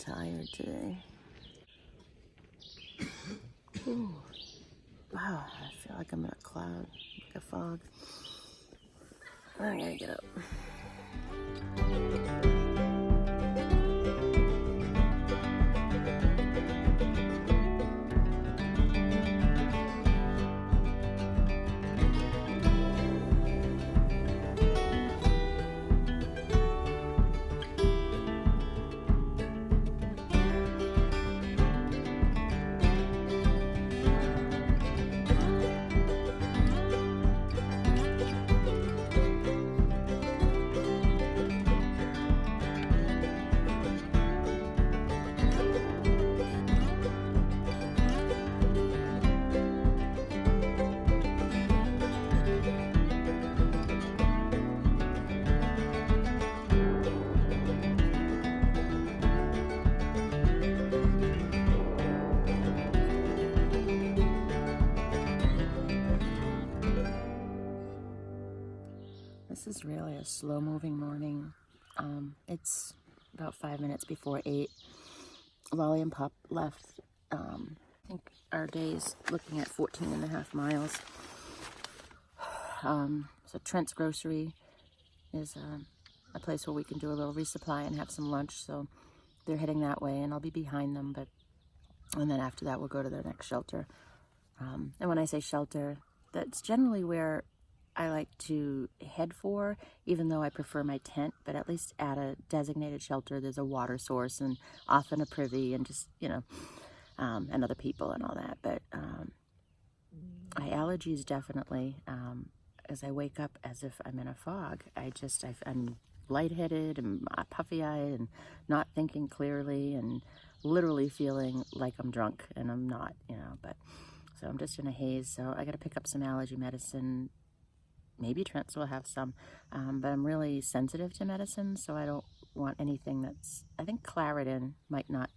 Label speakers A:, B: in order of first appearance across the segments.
A: tired today. Ooh. Wow, I feel like I'm in a cloud, like a fog. I gotta get up. This is really a slow-moving morning. It's about 5 minutes before 8. Lolly and Pup left. I think our day's looking at 14.5 miles. So Trent's Grocery is a place where we can do a little resupply and have some lunch. So they're heading that way, and I'll be behind them. And then after that, we'll go to their next shelter. And when I say shelter, that's generally where I like to head for, even though I prefer my tent, but at least at a designated shelter, there's a water source and often a privy and just, and other people and all that. But my allergies definitely, as I wake up as if I'm in a fog, I'm lightheaded and puffy-eyed and not thinking clearly and literally feeling like I'm drunk, and I'm not, so I'm just in a haze. So I got to pick up some allergy medicine. Maybe Trent's will have some, but I'm really sensitive to medicine, so I don't want anything I think Claritin might not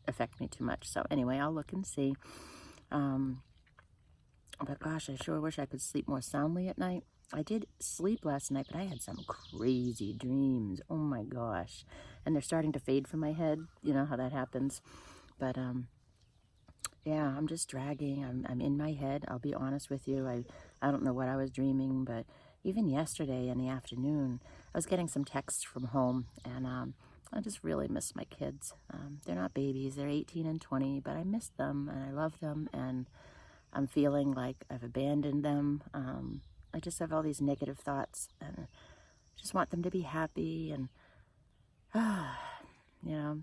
A: affect me too much. So anyway, I'll look and see. But gosh, I sure wish I could sleep more soundly at night. I did sleep last night, but I had some crazy dreams. Oh my gosh. And they're starting to fade from my head. You know how that happens. But yeah, I'm just dragging. I'm in my head. I'll be honest with you. I don't know what I was dreaming, but even yesterday in the afternoon, I was getting some texts from home, and I just really miss my kids. They're not babies. They're 18 and 20, but I miss them, and I love them, and I'm feeling like I've abandoned them. I just have all these negative thoughts, and I just want them to be happy, and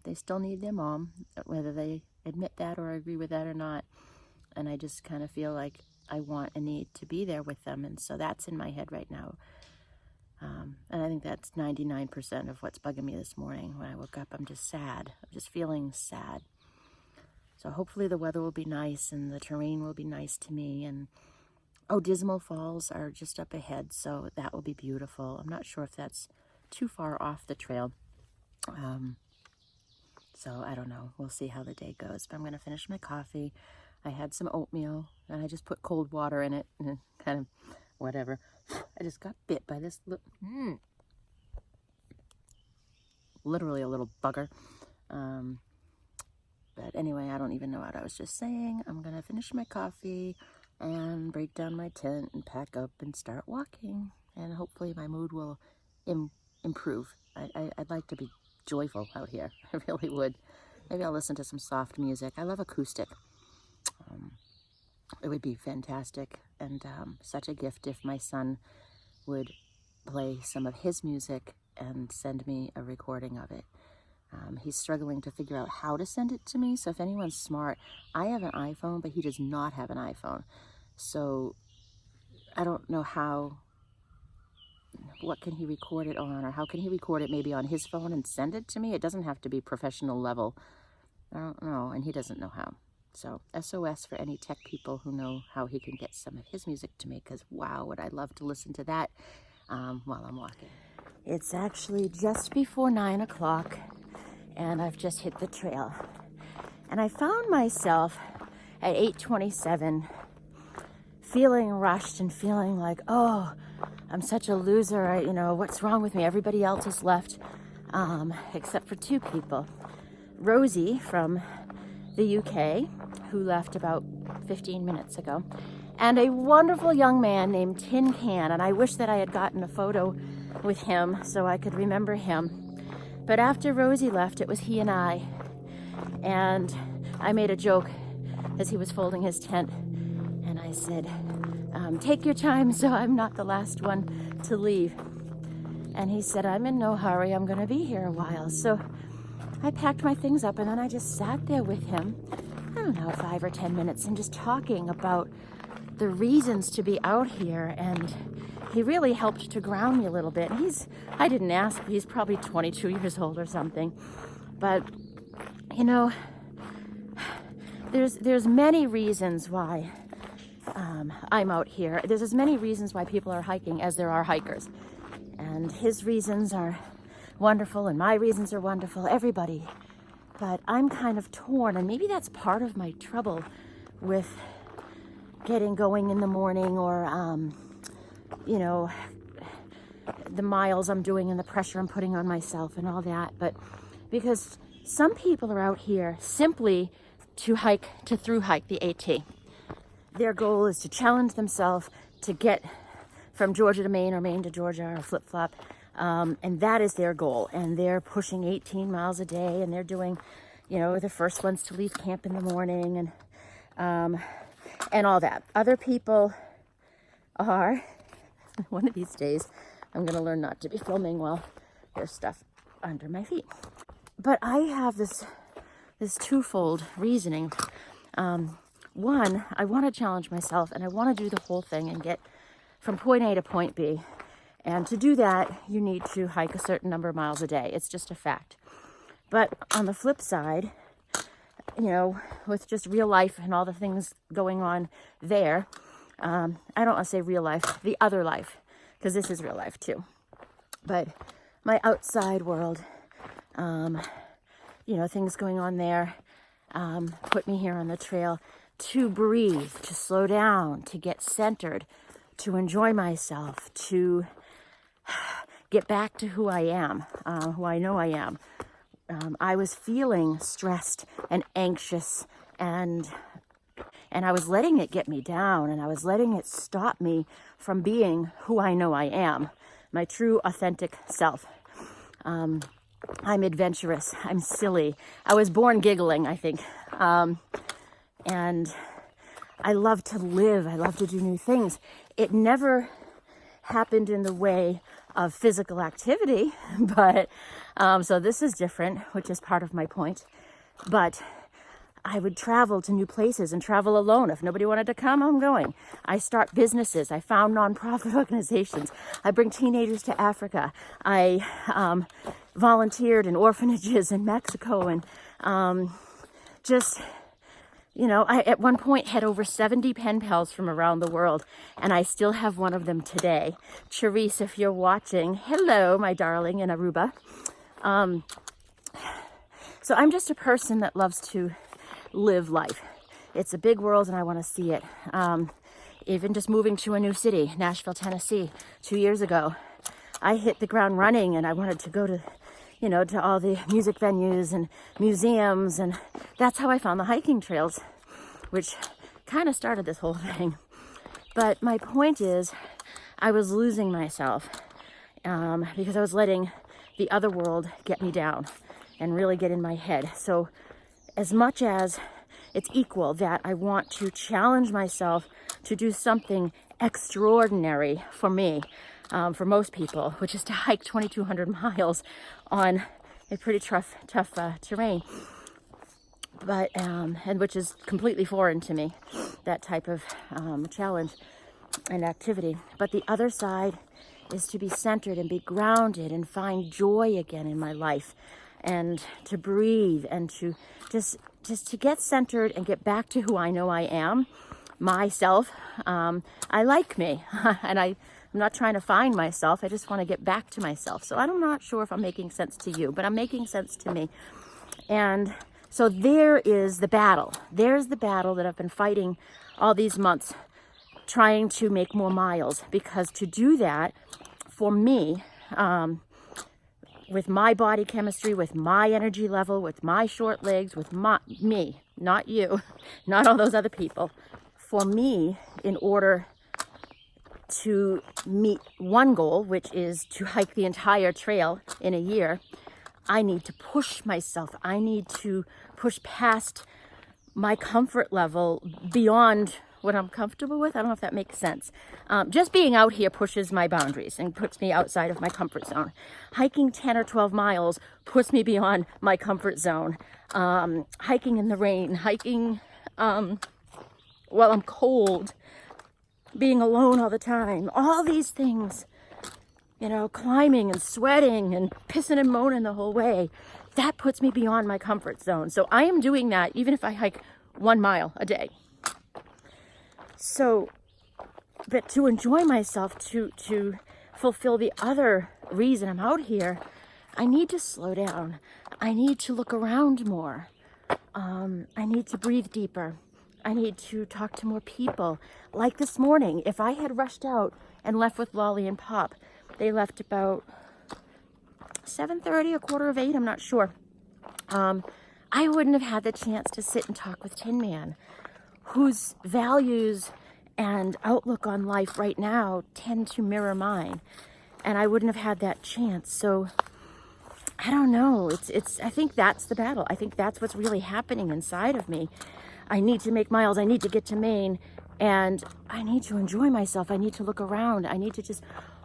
A: they still need their mom, whether they admit that or agree with that or not. And I just kind of feel like I want and need to be there with them, and so that's in my head right now. And I think that's 99% of what's bugging me this morning. When I woke up, I'm just sad. I'm just feeling sad. So hopefully the weather will be nice and the terrain will be nice to me. And Dismal Falls are just up ahead, so that will be beautiful. I'm not sure if that's too far off the trail. So I don't know. We'll see how the day goes. But I'm going to finish my coffee. I had some oatmeal, and I just put cold water in it, and kind of whatever. I just got bit by this literally a little bugger. But anyway, I don't even know what I was just saying. I'm going to finish my coffee and break down my tent and pack up and start walking. And hopefully my mood will improve. I'd like to be joyful out here. I really would. Maybe I'll listen to some soft music. I love acoustic. It would be fantastic, and such a gift if my son would play some of his music and send me a recording of it. He's struggling to figure out how to send it to me, so if anyone's smart, I have an iPhone, but he does not have an iPhone. So I don't know what can he record it on, or how can he record it maybe on his phone and send it to me? It doesn't have to be professional level. I don't know, and he doesn't know how. So SOS for any tech people who know how he can get some of his music to me, because wow, would I love to listen to that while I'm walking. It's actually just before 9 o'clock, and I've just hit the trail. And I found myself at 8:27 feeling rushed and feeling like, oh, I'm such a loser. What's wrong with me? Everybody else has left except for 2 people. Rosie from the UK, who left about 15 minutes ago, and a wonderful young man named Tin Can, and I wish that I had gotten a photo with him so I could remember him. But after Rosie left, it was he and I made a joke as he was folding his tent, and I said, take your time so I'm not the last one to leave. And he said, I'm in no hurry, I'm gonna be here a while. So I packed my things up and then I just sat there with him, I don't know, 5 or 10 minutes, and just talking about the reasons to be out here. And he really helped to ground me a little bit. I didn't ask, he's probably 22 years old or something. But, you know, there's many reasons why I'm out here. There's as many reasons why people are hiking as there are hikers. And his reasons are wonderful and my reasons are wonderful, everybody. But I'm kind of torn, and maybe that's part of my trouble with getting going in the morning, or, you know, the miles I'm doing and the pressure I'm putting on myself and all that. But because some people are out here simply to through hike the AT. Their goal is to challenge themselves to get from Georgia to Maine, or Maine to Georgia, or flip-flop. And that is their goal. And they're pushing 18 miles a day, and they're doing, you know, the first ones to leave camp in the morning, and all that. Other people are, one of these days, I'm going to learn not to be filming while there's stuff under my feet. But I have this twofold reasoning. One, I want to challenge myself, and I want to do the whole thing and get from point A to point B. And to do that, you need to hike a certain number of miles a day. It's just a fact. But on the flip side, you know, with just real life and all the things going on there, I don't want to say real life, the other life, because this is real life too. But my outside world, you know, things going on there, put me here on the trail to breathe, to slow down, to get centered, to enjoy myself, to get back to who I am, who I know I am. I was feeling stressed and anxious, and I was letting it get me down, and I was letting it stop me from being who I know I am, my true authentic self. I'm adventurous, I'm silly. I was born giggling, I think. And I love to live, I love to do new things. It never happened in the way of physical activity, but so this is different, which is part of my point. But I would travel to new places and travel alone. If nobody wanted to come, I'm going. I start businesses. I found nonprofit organizations. I bring teenagers to Africa. I volunteered in orphanages in Mexico, and just, you know, I at one point had over 70 pen pals from around the world, and I still have one of them today. Charisse, if you're watching, hello, my darling in Aruba. So I'm just a person that loves to live life. It's a big world, and I want to see it. Even just moving to a new city, Nashville, Tennessee, 2 years ago, I hit the ground running, and I wanted to go to, you know, to all the music venues and museums, and that's how I found the hiking trails, which kind of started this whole thing. But my point is, I was losing myself because I was letting the other world get me down and really get in my head. So as much as it's equal that I want to challenge myself to do something extraordinary for me, for most people, which is to hike 2,200 miles on a pretty tough terrain, but and which is completely foreign to me, that type of challenge and activity. But the other side is to be centered and be grounded and find joy again in my life, and to breathe, and to just to get centered and get back to who I know I am, myself. I like me, and I'm not trying to find myself. I just want to get back to myself. So I'm not sure if I'm making sense to you, but I'm making sense to me. And so there is the battle. There's the battle that I've been fighting all these months, trying to make more miles, because to do that for me, with my body chemistry, with my energy level, with my short legs, with me, not you, not all those other people. For me, in order to meet one goal, which is to hike the entire trail in a year, I need to push myself. I need to push past my comfort level beyond what I'm comfortable with. I don't know if that makes sense. Just being out here pushes my boundaries and puts me outside of my comfort zone. Hiking 10 or 12 miles puts me beyond my comfort zone. Hiking in the rain, hiking while I'm cold, being alone all the time, all these things, you know, climbing and sweating and pissing and moaning the whole way, that puts me beyond my comfort zone. So I am doing that even if I hike 1 mile a day. So, but to enjoy myself, to fulfill the other reason I'm out here, I need to slow down. I need to look around more. I need to breathe deeper. I need to talk to more people. Like this morning, if I had rushed out and left with Lolly and Pop, they left about 7:30, 7:45, I'm not sure. I wouldn't have had the chance to sit and talk with Tin Man, whose values and outlook on life right now tend to mirror mine. And I wouldn't have had that chance. So I don't know. I think that's the battle. I think that's what's really happening inside of me. I need to make miles. I need to get to Maine. And I need to enjoy myself. I need to look around. I need to just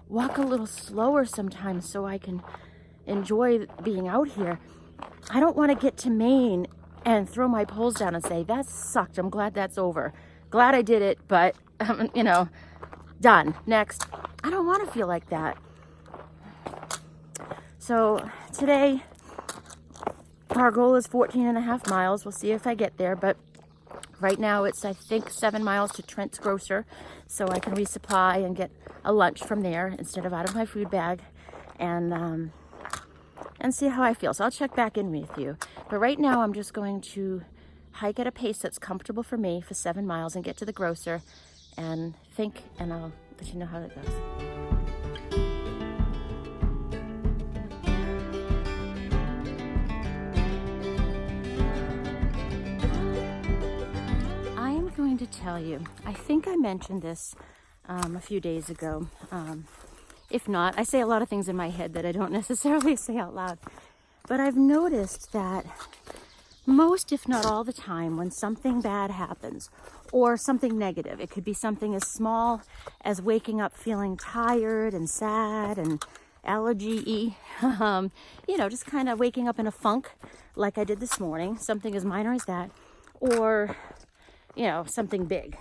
A: walk a little slower sometimes so I can enjoy being out here. I don't want to get to Maine and throw my poles down and say, that sucked. I'm glad that's over. Glad I did it, but, you know, done. Next. I don't want to feel like that. So today, our goal is 14.5 miles. We'll see if I get there, but right now it's, I think, 7 miles to Trent's Grocer, so I can resupply and get a lunch from there instead of out of my food bag, and see how I feel. So I'll check back in with you. But right now I'm just going to hike at a pace that's comfortable for me for 7 miles and get to the grocer and think, and I'll let you know how it goes. Going to tell you, I think I mentioned this a few days ago. If not, I say a lot of things in my head that I don't necessarily say out loud, but I've noticed that most, if not all the time, when something bad happens or something negative, it could be something as small as waking up feeling tired and sad and allergy-y, you know, just kind of waking up in a funk like I did this morning, something as minor as that, or you know, something big.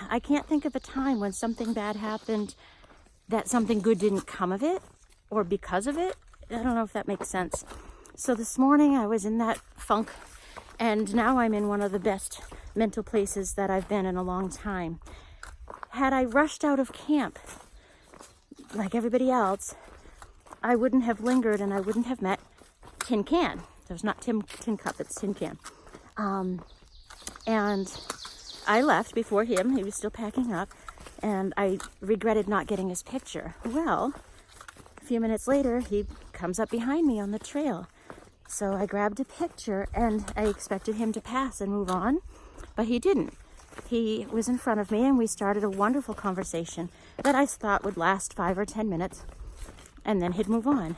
A: I can't think of a time when something bad happened that something good didn't come of it, or because of it. I don't know if that makes sense. So this morning I was in that funk, and now I'm in one of the best mental places that I've been in a long time. Had I rushed out of camp like everybody else, I wouldn't have lingered and I wouldn't have met Tin Can. There's not Tin Cup, it's Tin Can. And I left before him. He was still packing up, and I regretted not getting his picture. Well, a few minutes later, he comes up behind me on the trail. So I grabbed a picture, and I expected him to pass and move on, but he didn't. He was in front of me, and we started a wonderful conversation that I thought would last 5 or 10 minutes, and then he'd move on.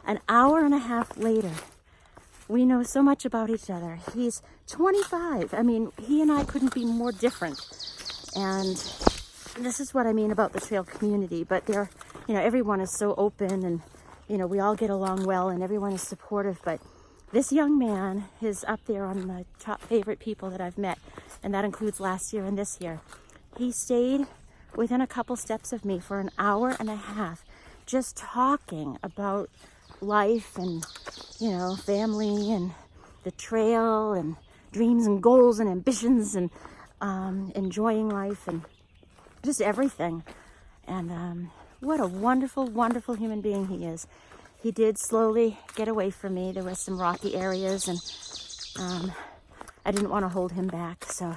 A: An hour and a half later, we know so much about each other. He's 25. I mean, he and I couldn't be more different. And this is what I mean about the trail community. But they're, you know, everyone is so open, and, you know, we all get along well, and everyone is supportive. But this young man is up there on my top favorite people that I've met, and that includes last year and this year. He stayed within a couple steps of me for an hour and a half, just talking about life and, you know, family and the trail and dreams and goals and ambitions and enjoying life and just everything. And what a wonderful, wonderful human being he is. He did slowly get away from me. There were some rocky areas, and I didn't want to hold him back. So,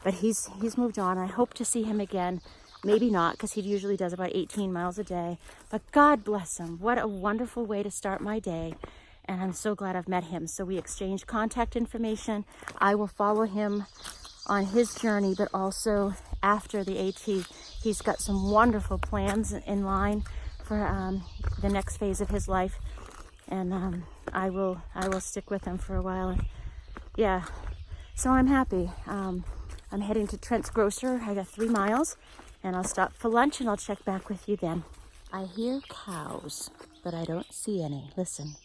A: but he's moved on. I hope to see him again Maybe not, because he usually does about 18 miles a day. But God bless him. What a wonderful way to start my day. And I'm so glad I've met him. So we exchanged contact information. I will follow him on his journey, but also after the AT. He's got some wonderful plans in line for the next phase of his life. And I will stick with him for a while. And yeah, so I'm happy. I'm heading to Trent's Grocer. I got 3 miles, and I'll stop for lunch, and I'll check back with you then. I hear cows, but I don't see any. Listen.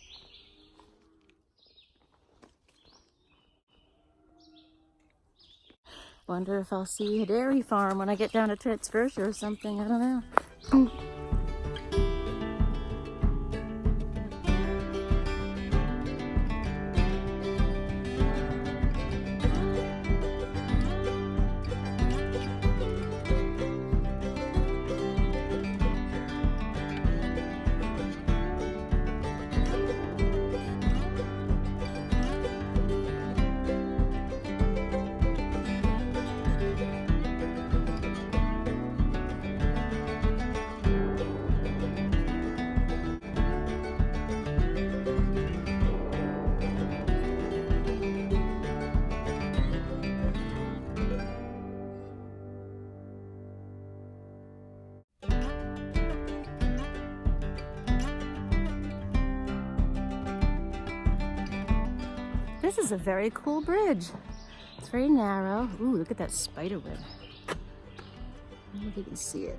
A: Wonder if I'll see a dairy farm when I get down to Trent's Grocer or something. I don't know. This is a very cool bridge. It's very narrow. Ooh, look at that spider web. I don't know if you can see it.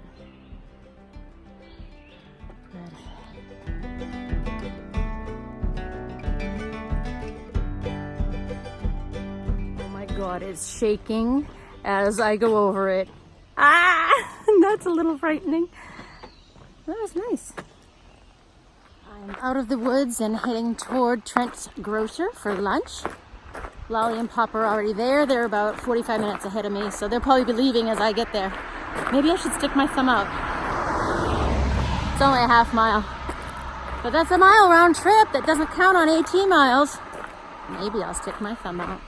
A: Oh my God, it's shaking as I go over it. Ah, that's a little frightening. That was nice. I'm out of the woods and heading toward Trent's Grocer for lunch. Lolly and Pop are already there. They're about 45 minutes ahead of me, so they'll probably be leaving as I get there. Maybe I should stick my thumb out. It's only a half mile. But that's a mile round trip. That doesn't count on 18 miles. Maybe I'll stick my thumb out.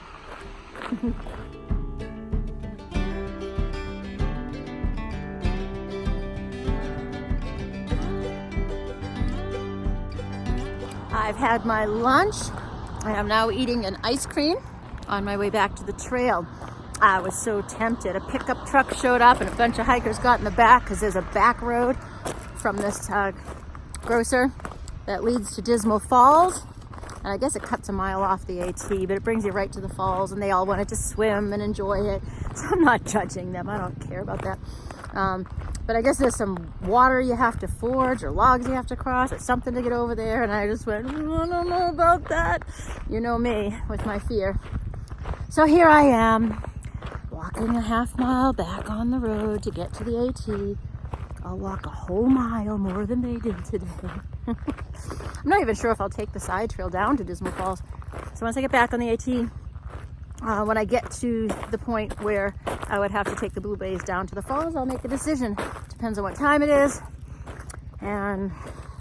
A: I've had my lunch. I am now eating an ice cream on my way back to the trail. I was so tempted. A pickup truck showed up and a bunch of hikers got in the back because there's a back road from this grocer that leads to Dismal Falls. And I guess it cuts a mile off the AT, but it brings you right to the falls, and they all wanted to swim and enjoy it. So I'm not judging them. I don't care about that. But I guess there's some water you have to forge or logs you have to cross or something to get over there. And I just went, oh, I don't know about that. You know me with my fear. So here I am, walking a half mile back on the road to get to the AT. I'll walk a whole mile more than they did today. I'm not even sure if I'll take the side trail down to Dismal Falls. So once I get back on the AT, when I get to the point where I would have to take the Blue Bays down to the falls, I'll make a decision. Depends on what time it is and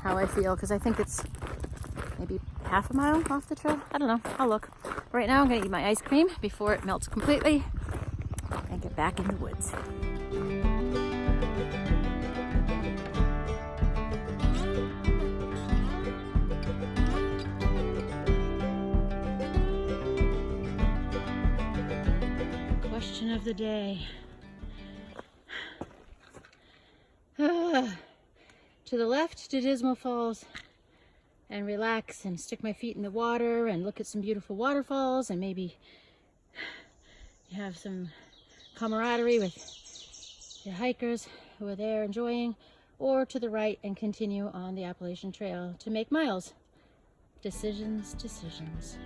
A: how I feel, because I think it's maybe half a mile off the trail. I don't know. I'll look. Right now I'm going to eat my ice cream before it melts completely and get back in the woods. Question of the day. To the left to Dismal Falls and relax and stick my feet in the water and look at some beautiful waterfalls and maybe have some camaraderie with the hikers who are there enjoying, or to the right and continue on the Appalachian Trail to make miles. Decisions, decisions.